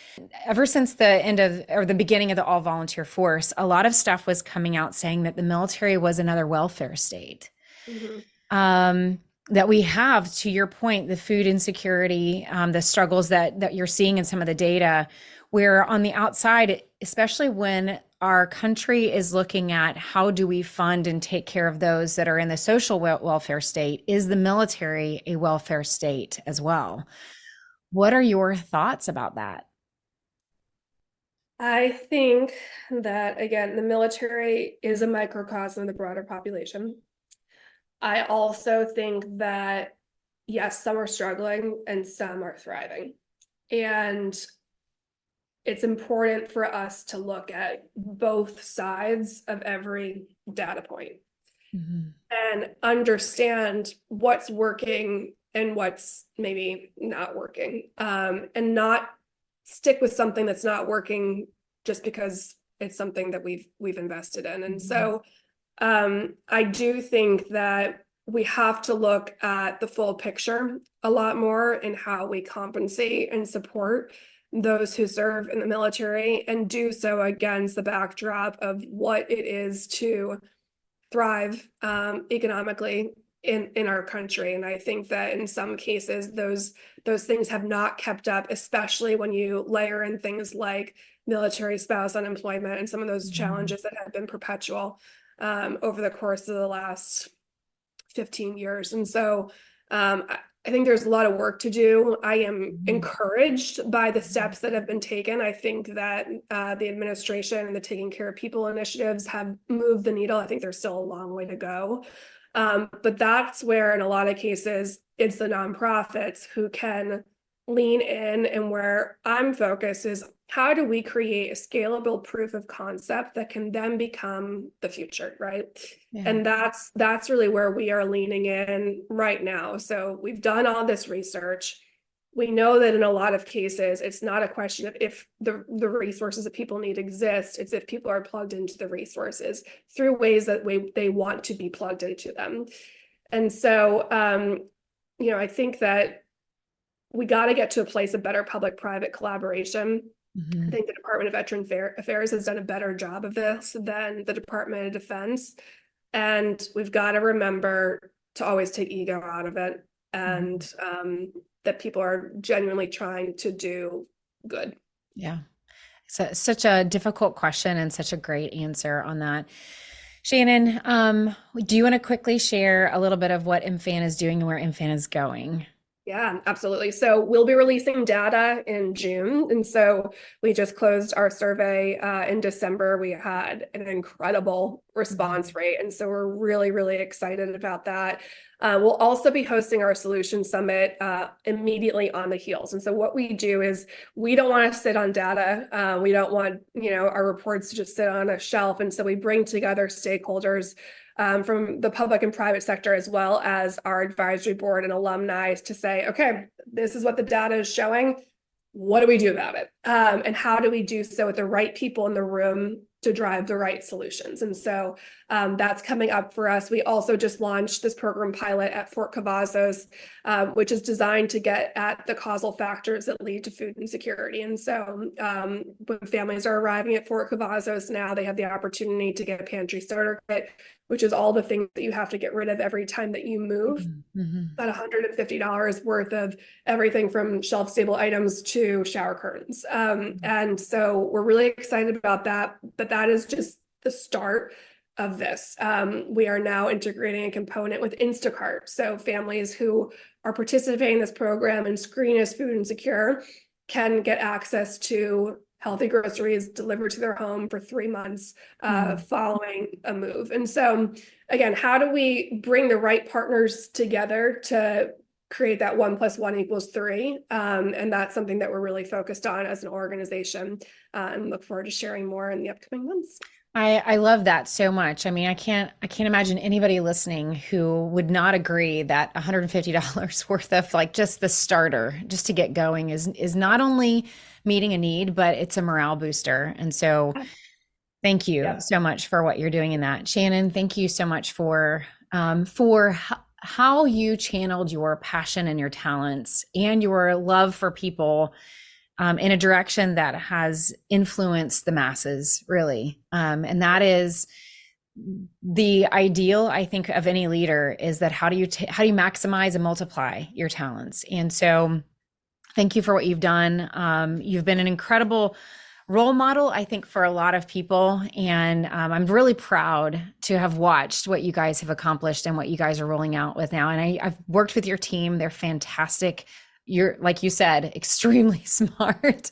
Ever since the beginning of the all volunteer force, a lot of stuff was coming out saying that the military was another welfare state. Mm-hmm. That we have, to your point, the food insecurity, the struggles that you're seeing in some of the data, where on the outside, especially when our country is looking at how do we fund and take care of those that are in the social welfare state, is the military a welfare state as well? What are your thoughts about that? I think that, again, the military is a microcosm of the broader population. I also think that, yes, some are struggling and some are thriving. And it's important for us to look at both sides of every data point and understand what's working and what's maybe not working, and not stick with something that's not working just because it's something that we've invested in. And so I do think that we have to look at the full picture a lot more in how we compensate and support those who serve in the military, and do so against the backdrop of what it is to thrive economically in our country. And I think that in some cases those things have not kept up, especially when you layer in things like military spouse unemployment and some of those challenges that have been perpetual over the course of the last 15 years. And so I think there's a lot of work to do. I am encouraged by the steps that have been taken. I think that the administration and the Taking Care of People initiatives have moved the needle. I think there's still a long way to go. But that's where, in a lot of cases, it's the nonprofits who can lean in, and where I'm focused is how do we create a scalable proof of concept that can then become the future, right? Yeah. And that's really where we are leaning in right now. So we've done all this research. We know that in a lot of cases, it's not a question of if the resources that people need exist, it's if people are plugged into the resources through ways that they want to be plugged into them. And so, I think that we got to get to a place of better public-private collaboration. I think the Department of Veteran Affairs has done a better job of this than the Department of Defense. And we've got to remember to always take ego out of it, and that people are genuinely trying to do good. Yeah. So such a difficult question and such a great answer on that. Shannon, do you want to quickly share a little bit of what MFAN is doing and where MFAN is going? Yeah, absolutely. So we'll be releasing data in June. And so we just closed our survey in December. We had an incredible response rate. And so we're really, really excited about that. We'll also be hosting our Solution Summit immediately on the heels. And so what we do is we don't want to sit on data. We don't want, our reports to just sit on a shelf. And so we bring together stakeholders from the public and private sector, as well as our advisory board and alumni, to say, okay, this is what the data is showing. What do we do about it? And how do we do so with the right people in the room to drive the right solutions? And so that's coming up for us. We also just launched this program pilot at Fort Cavazos, which is designed to get at the causal factors that lead to food insecurity. And so when families are arriving at Fort Cavazos now, they have the opportunity to get a pantry starter kit, which is all the things that you have to get rid of every time that you move. About $150 worth of everything from shelf-stable items to shower curtains. And so we're really excited about that. But that is just the start of this. We are now integrating a component with Instacart. So families who are participating in this program and screen as food insecure can get access to healthy groceries delivered to their home for 3 months following a move. And so, again, how do we bring the right partners together to create that 1 + 1 = 3? And that's something that we're really focused on as an organization, and look forward to sharing more in the upcoming months. I love that so much. I mean, I can't imagine anybody listening who would not agree that $150 worth of like just the starter, just to get going, is not only meeting a need, but it's a morale booster. And so thank you so much for what you're doing in that. Shannon, thank you so much for how you channeled your passion and your talents and your love for people in a direction that has influenced the masses, really. And that is the ideal, I think, of any leader, is that how do you maximize and multiply your talents? And so thank you for what you've done. You've been an incredible role model, I think, for a lot of people. And I'm really proud to have watched what you guys have accomplished and what you guys are rolling out with now. And I've worked with your team. They're fantastic. You're, like you said, extremely smart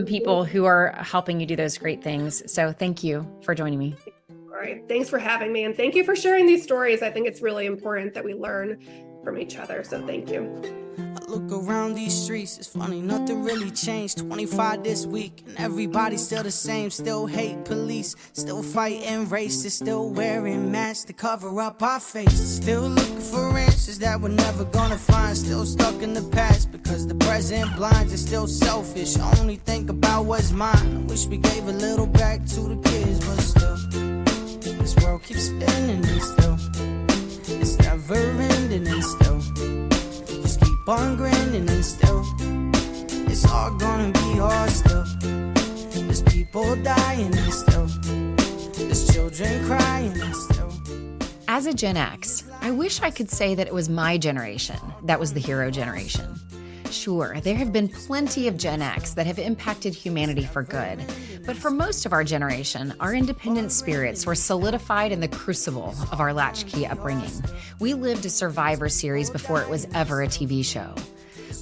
people who are helping you do those great things. So thank you for joining me. All right. Thanks for having me. And thank you for sharing these stories. I think it's really important that we learn from each other. So thank you. I look around these streets, it's funny, nothing really changed. 25 this week, and everybody's still the same. Still hate police, still fighting racists, still wearing masks to cover up our faces. Still looking for answers that we're never gonna find. Still stuck in the past because the present blinds are still selfish. Only think about what's mine. I wish we gave a little back to the kids, but still, this world keeps spinning and still, it's never ending and still, just keep on grinning and still, it's all gonna be hard still. There's people dying and still, there's children crying and still. As a Gen X, I wish I could say that it was my generation that was the hero generation. Sure, there have been plenty of Gen X that have impacted humanity for good, but for most of our generation, our independent spirits were solidified in the crucible of our latchkey upbringing. We lived a Survivor series before it was ever a TV show.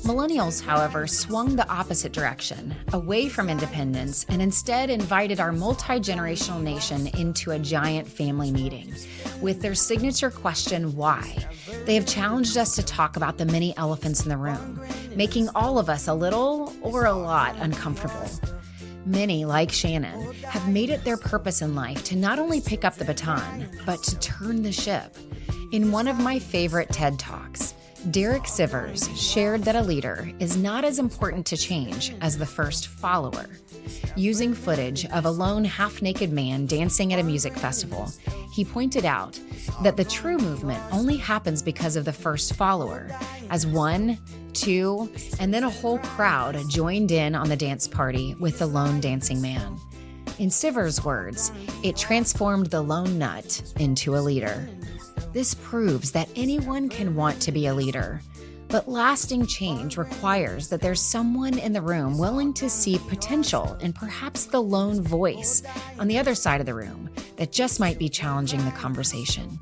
Millennials, however, swung the opposite direction, away from independence, and instead invited our multi-generational nation into a giant family meeting. With their signature question, why? They have challenged us to talk about the many elephants in the room, making all of us a little or a lot uncomfortable. Many, like Shannon, have made it their purpose in life to not only pick up the baton, but to turn the ship. In one of my favorite TED Talks, Derek Sivers shared that a leader is not as important to change as the first follower. Using footage of a lone half-naked man dancing at a music festival, he pointed out that the true movement only happens because of the first follower, as 1, 2, and then a whole crowd joined in on the dance party with the lone dancing man. In Sivers' words, it transformed the lone nut into a leader. This proves that anyone can want to be a leader, but lasting change requires that there's someone in the room willing to see potential and perhaps the lone voice on the other side of the room that just might be challenging the conversation.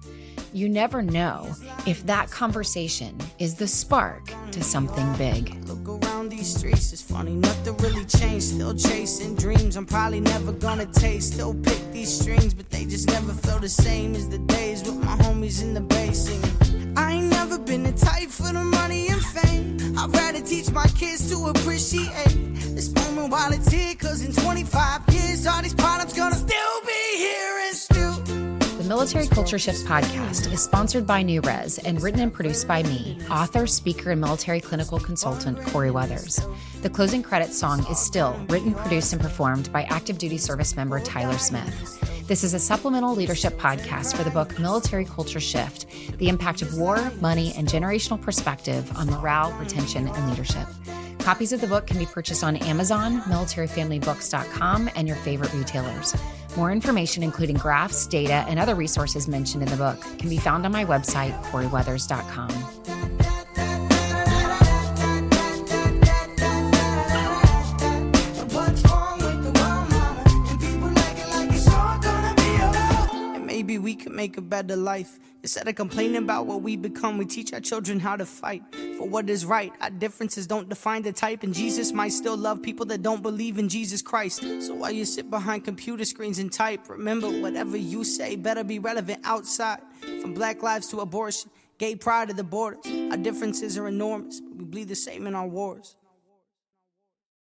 You never know if that conversation is the spark to something big. Look around these streets, it's funny, nothing really changed. Still chasing dreams I'm probably never gonna taste. Still pick these strings, but they just never feel the same as the days with my homies in the bay singing. I ain't never been the type for the money and fame. I'd rather teach my kids to appreciate this moment while it's here, cause in 25 years all these problems gonna still be here and still. The Military Culture Shift podcast is sponsored by New Res and written and produced by me, author, speaker, and military clinical consultant Corie Weathers. The closing credits song is still written, produced, and performed by active duty service member Tyler Smith. This is a supplemental leadership podcast for the book Military Culture Shift, The Impact of War, Money, and Generational Perspective on Morale, Retention, and Leadership. Copies of the book can be purchased on Amazon, militaryfamilybooks.com, and your favorite retailers. More information, including graphs, data, and other resources mentioned in the book, can be found on my website, CorieWeathers.com. we can make a better life. Instead of complaining about what we become, we teach our children how to fight for what is right. Our differences don't define the type, and Jesus might still love people that don't believe in Jesus Christ. So while you sit behind computer screens and type, remember whatever you say better be relevant outside. From black lives to abortion, gay pride to the borders, our differences are enormous, but we bleed the same in our wars.